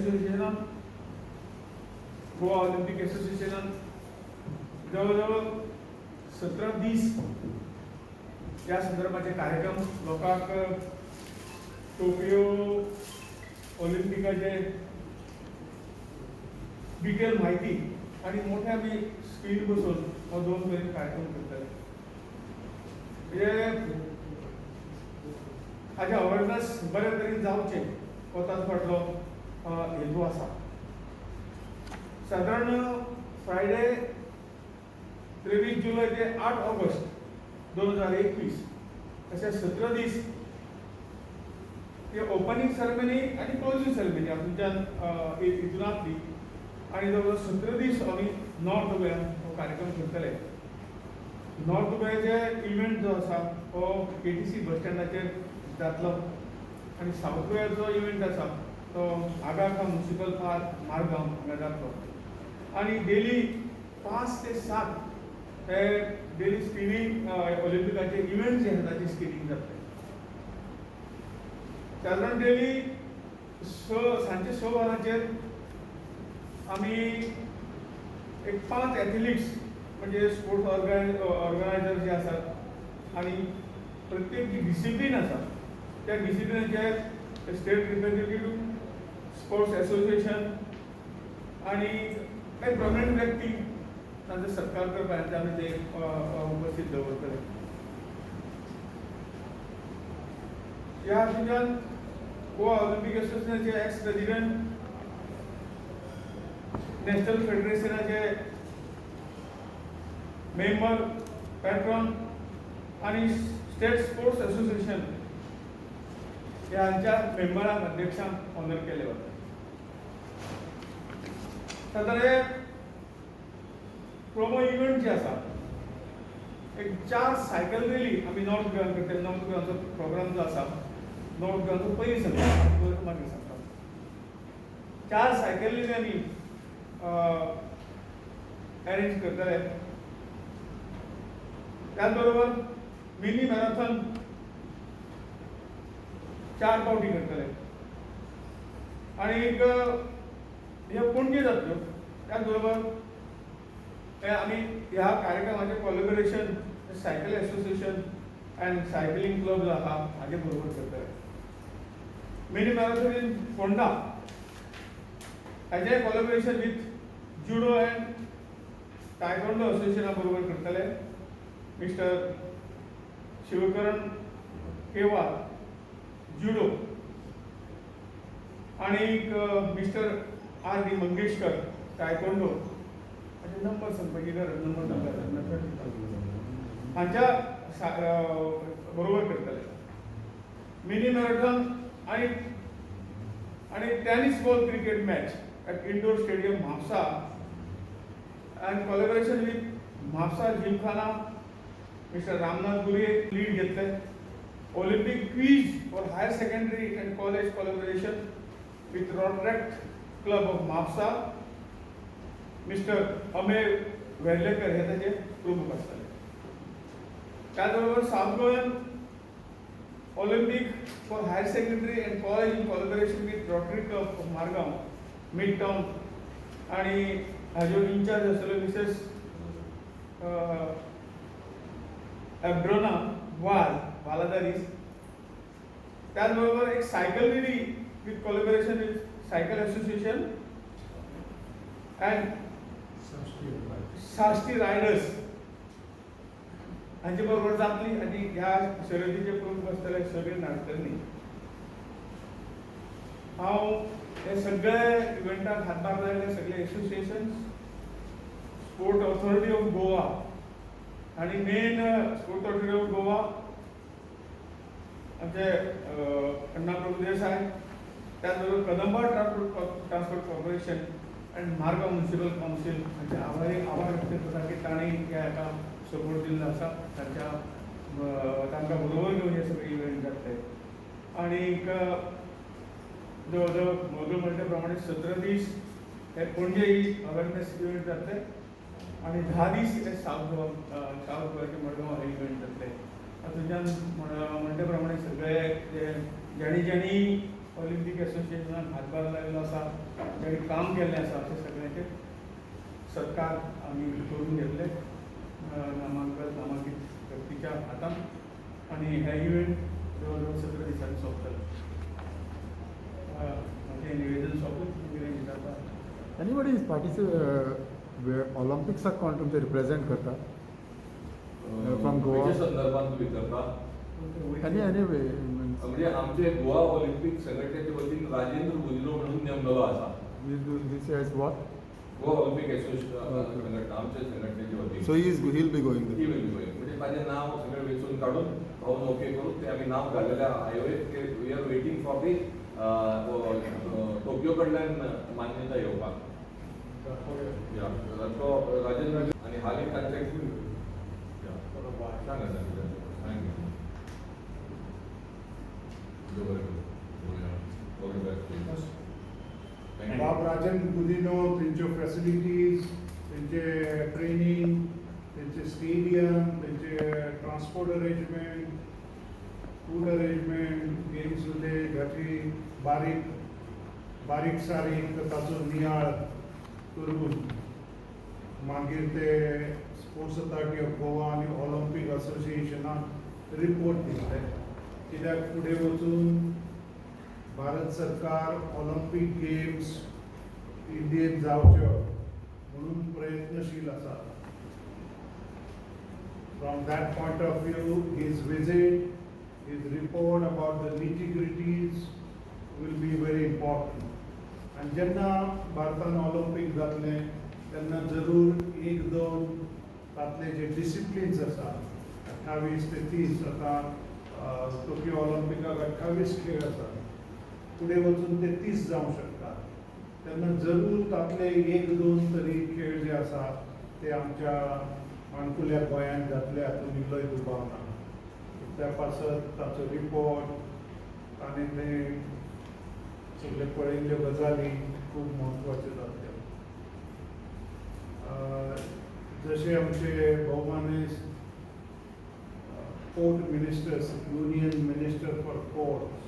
असोसिएशनान Goa Olympic असोसिएशनान जवळजवळ 17 दीस या संदर्भाचे कार्यक्रम लोकांक टोकियो ऑलिंपिकाचे डिटेल माहिती आणि मोठ्या मी स्क्रीन बसून हो 2 तरेचे कार्यक्रम करतले. म्हणजे हाचे अवेअरनेस बऱ्या तरेन जावचे हो ताचो फाटलो हेतू आसा. साधारण फ्रायडे 23 जुलय ते 8 ऑगस्ट 2021 अशे 17 दीस ते ओपनिंग सेरेमनी आणि क्लोजिंग सेरेमनी हातूंतल्यान हितूनातली आणि जवळ 17 दीस आमी नॉर्थ गोंयान हो कार्यक्रम करतले. नॉर्थ गोंयाचे इव्हेंट जो आसा हो केटीसी बस स्टँडाचेर जातलो आणि साऊथ गोंयाचो इव्हेंट आसा तो आगाखां म्युनिसिपल पार्क मारगांव हांगा जातलो आणि डेली 5 ते 7 हे डेली स्क्रीनिंग ऑलिंपिकाचे इव्हेंट जे आसा ताची स्क्रीनिंग जातले. साधारण डेली सांजे 6 वरांचेर आमी एक 5 एथलीट्स म्हणजे स्पोर्ट्स ऑर्गनायझर जे आसात आणि प्रत्येक जी डिसिप्लीन आसा त्या डिसिप्लिनाचे स्टेट रिप्रेझेंटेटिव्ह स्पोर्ट्स असोसिएशन आणि काही प्रॉमिनंट व्यक्ती तांचो सत्कार करपाक आमी ते उपस्थित दवरतले. ह्या हातूंतल्यान गोवा ऑलिंपिक असोसिएशनाचे एक्स प्रेसिडेंट, नॅशनल फेडरेशनाचे मेंबर, पॅट्रॉन आणि स्टेट स्पोर्ट्स असोसिएशन ह्यांच्या मेंबरांक अध्यक्षांक ऑनर केले वता. साधारण प्रोमो इव्हेंट जे आसा एक 4 सायकल रॅली आमी नॉर्थ गोंयान करतले. नॉर्थ गोंयाचो प्रोग्राम जो आसा नॉर्थ गोंयाचो पयलीं सांगता मागीर सांगता. 4 सायकल रॅली आमी अरेंज करतले. त्याच बरोबर मिनी मॅरेथॉन 4 फावटी करतले आणि हे पणजे जातल्यो. त्याच बरोबर आमी ह्या कार्यक्रमाचे collaboration cycle association and cycling club जो आहा हाजे बरोबर करतले. मिनी मॅरेथॉन इन फोंडा हाजे collaboration with judo and taekwondo असोसिएशना बरोबर करतले. मिस्टर शिवकरण केवार जुडो आणि mister R D Mangeshkar taekwondo हाचे नंबर सांगपाची गरज नंबर हांच्या बरोबर करतले. मिनी मॅरेथॉन आणि tennis ball cricket match at indoor stadium Mapusa and collaboration with Mapusa gymkhana mister Ramnath Gure lead घेतले. Olympic quiz for higher secondary and college collaboration with Rotaract club of Mapusa mister Amey Verlekar हे ताचे प्रमुख आसतले. त्याचबरोबर साऊथ गोंयान Olympic for higher secondary and college in collaboration with Rotary club of Margao mid town आणि हाजो in charge आसतलो मिसेस एब्रोना वालादारीस. त्याचबरोबर एक cycle rally with collaboration with cycle association and Sashti riders हांचे बरोबर जातली आणि ह्या शर्यतीचे प्रमुख आसतले सगळे नाडकर्णी. हांव हे सगळे इव्हेंटाक हातभार लायले सगळे association, sport authority of Goa आणि main sport authority of Goa आमचे अण्णा प्रभू देसाय, त्याचबरोबर Kadamba transport corporation and Margao municipal council हांचे आभार व्यक्त करता की तांणी ह्या हाका सपोर्ट दिल्लो आसा. तांकां बरोबर घेवन हे सगळे इव्हेंट जातले. आनीक जवळ मोदू म्हणटे प्रमाणे 17 दीस हे पणजे ही अवेरनेस इव्हेंट जातले आणि 10 दीस हे साऊथ गोवाचे मडगांव हे इव्हेंट जातले. हातूंतल्यान म्हणटे प्रमाणे सगळे जे ज्यांनी ऑलिंपिक एसोसिएशनान हातभार लायिल्लो आसा तेणी काम केल्लें आसा अशें सगळ्यांचे सत्कार आमी करून घेतले नामांकीत व्यक्तीच्या हातान आनी हे इव्हेंट जवळ जवळ 17 दिसांनी सोंपतलो. म्हजें निवेदन सोंपलें. कितें जाता Anybody is participating Olympics कोण तुमचे रिप्रेझेंट करता फ्रॉम गोवा त्याच्या संदर्भात तुम्ही करता anyway म्हणजे आमचे गोवा ऑलिंपिक संघटनेच्या वतीन राजेंद्र गुजिलो म्हणून नेमलेलो आसा. this is what Goa Olympic association संघटना आमच्या संघटनेच्या वतीन. so he'll be going he will be going. म्हणजे माझे नाव सगळे वेचून काढून पाहून ओके करून ते आम्ही नाव घातलेल्या आयोगात we are waiting for the Tokyo कडल्यान मान्यता येवपाक. तो राजेंद्र आणि हालीं तांचे सांगा बाब राजन गुदिनो तेंच्यो फॅसिलिटीज तेंचे ट्रेनिंग तेंचे स्टेडियम तेंचे transport arrangement food arrangement games उरले घाटी बारीक सारीक ताचो नियाळ करून मागीर ते स्पोर्ट्स अथॉरिटी ऑफ गोवा आनी ऑलिंपिक असोसिएशनाक रिपोर्ट दिले. कित्याक फुडें वचून भारत सरकार ऑलिंपिक गेम्स इंडियेंत जावच्यो म्हणून प्रयत्नशील आसा. From that point of view his visit his report about the nitty-gritties will be very important. And जेन्ना भारतान ऑलिंपिक जातले तेन्ना जरूर एक दोन तातले जे डिसिप्लिन्स आसा 28 ते 30 आता टोकियो ऑलिंपिकाक 28 खेळ आसा फुडें वचून ते 30 जावंक शकता. तेन्ना जरूर तातले एक दोन तरी खेळ जे आसा ते आमच्या माणकुल्या गोंयांत जातले हातूंत इल्लोय दुबाव ना. त्या पासत ताचो रिपोर्ट आनी ते सगळे पळयल्ल्यो गजाली खूब म्हत्वाच्यो जातल्यो. जशे आमचे भोवमाने port ministers union minister for ports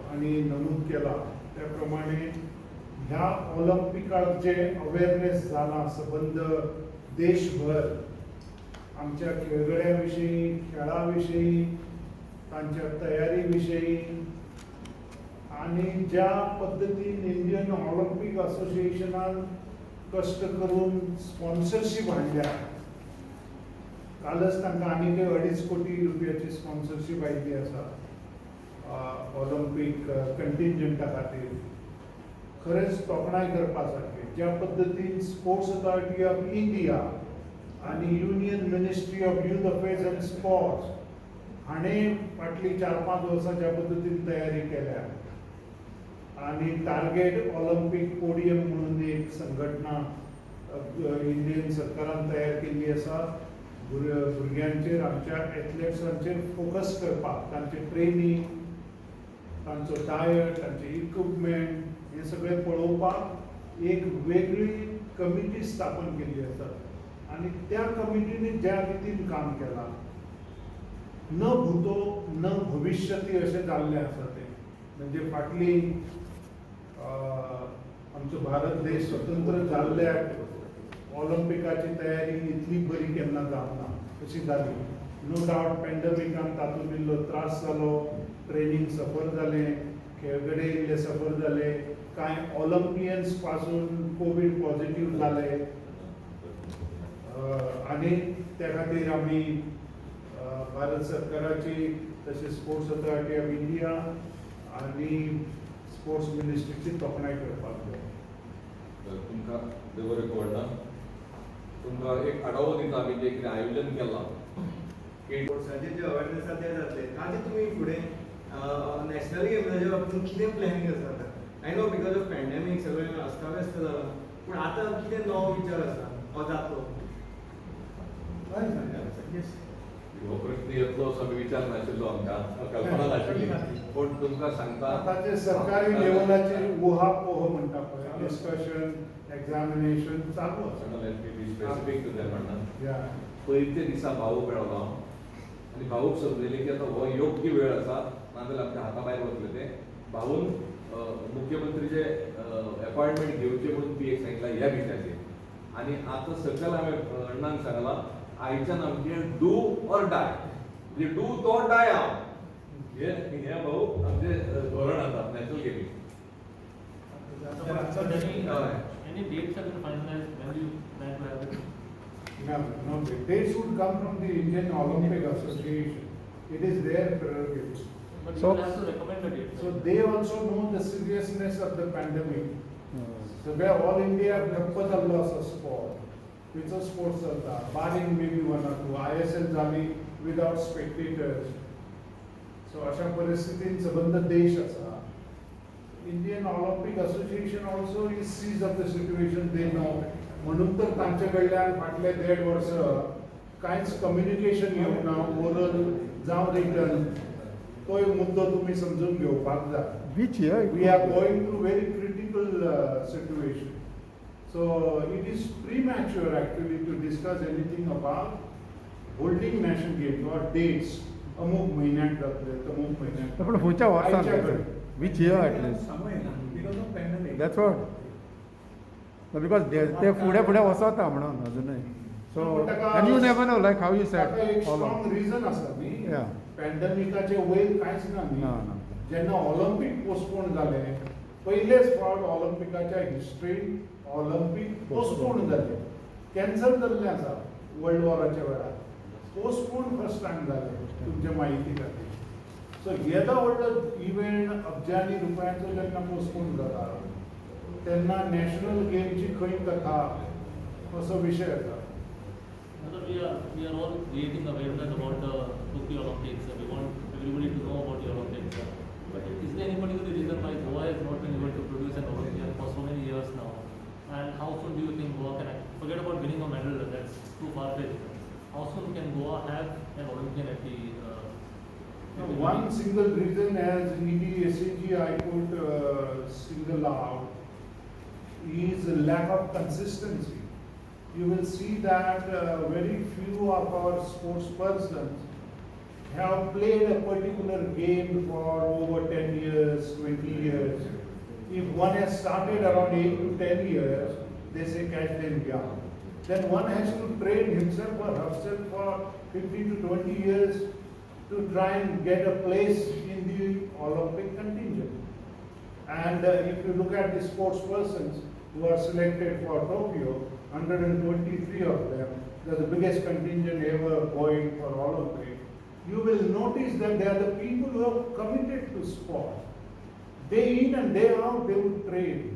हांणी नमूद केला त्या प्रमाणे ह्या ऑलिंपिकाक जे अवेरनेस जाला सबंद देशभर आमच्या खेळगड्यां विशीं खेळा विशीं तांच्या तयारी विशीं आनी ज्या पद्दतीन इंडियन ऑलिंपिक असोसिएशनान कश्ट करून स्पॉन्सरशीप हाडल्या. कालच तांकां आनीक 2.5 कोटी रुपयाची स्पॉन्सरशीप आयिल्ली आसा ऑलिंपिक कंटिंजंटा खातीर. खरेंच तोखणाय करपा सारकें ज्या पद्दतीन स्पोर्ट्स अथॉरिटी ऑफ इंडिया आनी union ministry of youth affairs end sports हाणें फाटली 4-5 वर्सां ज्या पद्दतीन तयारी केल्या आनी टार्गेट ऑलिंपिक पोडियम म्हणून एक संघटना इंडियन सरकारान तयार केल्ली आसा. भुरग्यांचेर आमच्या एथलेट्सांचेर फोकस करपाक तांचें ट्रेनिंग तांचो डायट तांचें इक्विपमेंट हें सगळें पळोवपाक एक वेगळी कमिटी स्थापन केल्ली आसा. आनी त्या कमिटीनी ज्या रितीन काम केलां न भूतो न भविष्यती अशें जाल्लें आसा तें. म्हणजे फाटली आमचो भारत देश स्वतंत्र जाल्ल्याक ऑलिंपिकाची तयारी इतली बरी केन्ना जावना अशी जाली. नो डावट पॅन्डमिकान तातूंत इल्लो त्रास जालो, ट्रेनिंग सफर जालें, खेळगडे इल्ले सफर जाले, कांय ऑलिंपियन्स पासून कोवीड पॉझिटिव्ह जाले आनी त्या खातीर आमी भारत सरकाराची तशेंच स्पोर्ट्स अथॉरिटी ऑफ इंडिया आनी स्पोर्ट्स मिनिस्ट्रीची तोखणाय करपाक जाय. तुमकां देव बरें कळना तुमकां एक आढावो दिता आमी जें कितें आयोजन केलां स्पोर्ट्साचेर जे अवेरनेस आसा ते जातले ताजे तुमी फुडें नॅशनल गेम्साच्या बाबतींत कितें प्लॅनिंग आसा? I know because of pandemic सगळें अस्ताव्यस्त जालां पूण आतां कितें नवो विचार आसा हो जातलो? हो प्रश्न येतलो असो आमी विचार नाशिल्लो आमकां कल्पना नाशिल्ली पूण तुमकां सांगता आतांचे सरकारी लेवलाचेर उहापोह म्हणटा पळय डिस्कशन एग्जामिनेशन चालू आसा. स्पेसिफीक टू दॅट म्हणना या पयलींच्या दिसा भावूक मेळलो हांव आनी भावूक समजलें की आतां हो योग्य वेळ आसा नाजाल्यार आमच्या हाता भायर वतले ते भाऊन मुख्यमंत्रीचे अपॉइंटमेंट घेवचे म्हणून ती एक सांगितला ह्या विशयाचेर आणि आता सकयल हांवें अण्णांक सांगला आयच्यान आमचे डू ऑर डाय म्हणजे डू तो डाय हांव हे भाऊ आमचे धोरण आसा नॅशनल गेमी So any dates have been finalized when you plan to have it? No, the dates would come from the Indian Olympic Association. It is their prerogative. But you So- will have to recommend a date. So they also know the seriousness of the pandemic. सगळ्या all India ठप्प झालो असा sport खंयचो sports चलता barring May be one or two ISL जाली without spectators so अशा परिस्थितीन सबंद देश आसा Indian Olympic association also is seize of the situation they know म्हणून तर तांचे कडल्यान फाटले 1.5 वर्ष कांयच कम्युनिकेशन येवंक ना ओरल जावं रिटन तोय मुद्दो तुमी समजून घेवपाक जाय Which year? we are going through very critical situation. So it is premature actually to discuss anything about holding national games or dates. अमुक महिन्यात जातले तमुक महिन्यात पण खंयच्या वर्सान आयच्या घडी. Which year at least? समय ना because of pandemic. That's what. No, because ते फुडें वचता म्हणून अजूनय. So पण ताका- and you never know like how you said. ताका एक all strong of- reason आसा न्ही Yeah. पॅन्डेमिकाचे वयर कांयच ना न्ही No, no. जेन्ना ऑलिंपिक पोस्टपोन जाले पयलेच फावट ऑलिंपिकाच्या हिस्ट्रीन ऑलिंपिक पोस्टपोन जाले कॅन्सल जाल्ले आसा वर्ल्ड वॉराच्या वेळार पोस्टपोन फर्स्ट टायम जाले तुमच्या म्हायती खातीर सो येदो व्हडलो इव्हेंट अब्जांनी रुपयांचो जेन्ना पोस्टपोन जाता तेन्ना नॅशनल गेमची खंय कथा असो विशय येता Because we are all creating awareness about the Tokyo Olympics. We want everybody to know about the Olympics. But is there any particular reason why Goa has not been able to produce an Olympian for so many years now? And how soon do you think Goa can forget about winning a medal? That's too far-fetched. How soon can Goa have an Olympian at the? One single reason as EDSAG I could single out is a lack of consistency. You will see that very few of our sports persons have played a particular game for over 10 years, 20 years. If one has started around 8 to 10 years, they say catch them young. Then one has to train himself or herself for 15 to 20 years to try and get a place in the Olympic contingent. And if you look at the sports persons who are selected for Tokyo, 123 of them, they're the biggest contingent ever going for Olympic. You will notice that they are the people who are committed to sport. Day in and day out, they would train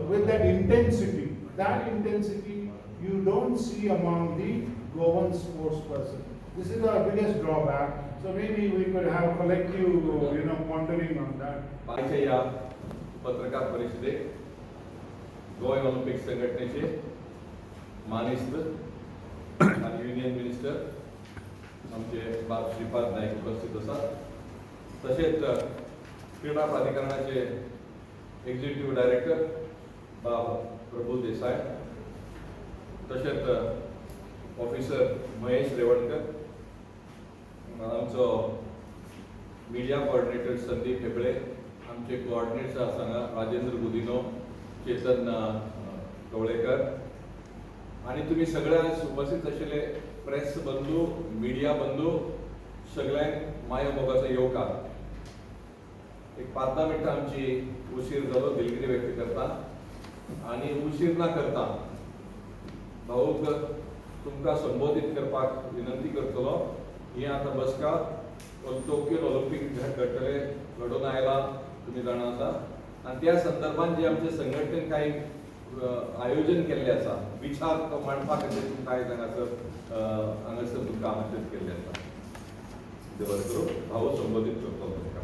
with that intensity. That intensity you don't see among the Goan sports person. This is our biggest drawback. So maybe we could have collective, pondering on that. आजच्या या पत्रकार परिषदेत Goa Olympic संघटनेचे मानेस्त्र आणि union minister आमचे बाब श्रीपाद नाईक उपस्थित असतात तसेच क्रीडा प्राधिकरणाचे एक्झिक्युटिव्ह डायरेक्टर बाब प्रभू देसाई तसेच ऑफिसर महेश रेवणकर आमचो मिडिया कोऑर्डिनेटर संदीप हेबळे आमचे कोऑर्डिनेटर्स आसा राजेंद्र गुदिनो चेतन कवळेकर आणि तुम्ही सगळ्यांक उपस्थित आशिल्ले प्रेस बंधू मिडिया बंधू सगळ्यांक माया मोगाचो येवकार एक 5-10 मिनटां आमची उशीर जालो दिलगिरी व्यक्त करता आणि उशीर ना करता भाऊक तुमकां संबोधीत करपाक विनंती करतलो ही आता बसका टोकियो ऑलिंपिक घडटले घडून आयला तुम्ही जाणा आसा आणि त्या संदर्भात जे आमचे संघटनेन काही आयोजन केल्ले आसा विचार तो मांडपा खातीर कांय हांगासर तुमकां आमंत्रीत केल्ले आसा देवर करून भाऊ संबोधीत करतलो तुमकां